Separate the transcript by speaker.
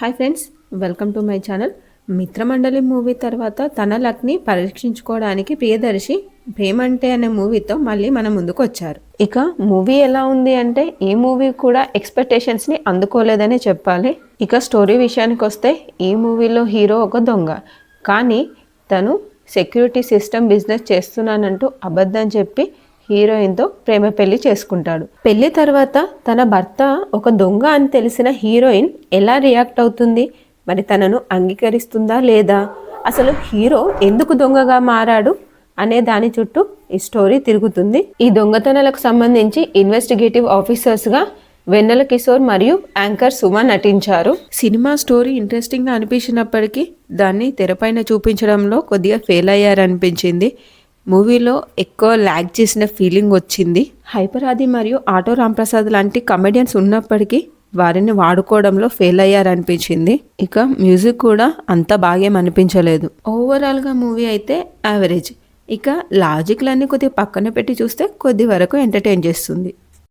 Speaker 1: Hi friends, welcome to my channel. Mitramandali movie తర్వాత తన లక్ని పరీక్షించుకోవడానికి ప్రియదర్శి ప్రేమంటే అనే మూవీతో మళ్ళీ మన ముందుకు వచ్చారు. ఇక మూవీ ఎలా ఉంది అంటే ఈ మూవీ కూడా ఎక్స్పెక్టేషన్స్ని అందుకోలేదనే చెప్పాలి. ఇక స్టోరీ విషయానికి వస్తే ఈ మూవీలో హీరో ఒక దొంగ, కానీ తను సెక్యూరిటీ సిస్టమ్ బిజినెస్ చేస్తున్నానంటూ అబద్ధం చెప్పి హీరోయిన్తో ప్రేమ పెళ్లి చేసుకుంటాడు. పెళ్లి తర్వాత తన భర్త ఒక దొంగ అని తెలిసిన హీరోయిన్ ఎలా రియాక్ట్ అవుతుంది, మరి తనను అంగీకరిస్తుందా లేదా, అసలు హీరో ఎందుకు దొంగగా మారాడు అనే దాని చుట్టూ ఈ స్టోరీ తిరుగుతుంది. ఈ దొంగతనాలకు సంబంధించి ఇన్వెస్టిగేటివ్ ఆఫీసర్స్గా వెన్నెల కిషోర్ మరియు యాంకర్ సుమ నటించారు. సినిమా స్టోరీ ఇంట్రెస్టింగ్గా అనిపించినప్పటికీ దాన్ని తెరపైన చూపించడంలో కొద్దిగా ఫెయిల్ అయ్యారనిపించింది. మూవీలో ఎక్కువ ల్యాగ్ చేసిన ఫీలింగ్ వచ్చింది. హైపర్ ఆది మరియు ఆటో రాంప్రసాద్ లాంటి కమెడియన్స్ ఉన్నప్పటికీ వారిని వాడుకోవడంలో ఫెయిల్ అయ్యారనిపించింది. ఇక మ్యూజిక్ కూడా అంత బాగేం అనిపించలేదు. ఓవరాల్గా మూవీ అయితే యావరేజ్. ఇక లాజిక్లన్నీ కొద్దిగా పక్కన పెట్టి చూస్తే కొద్ది వరకు ఎంటర్టైన్ చేస్తుంది.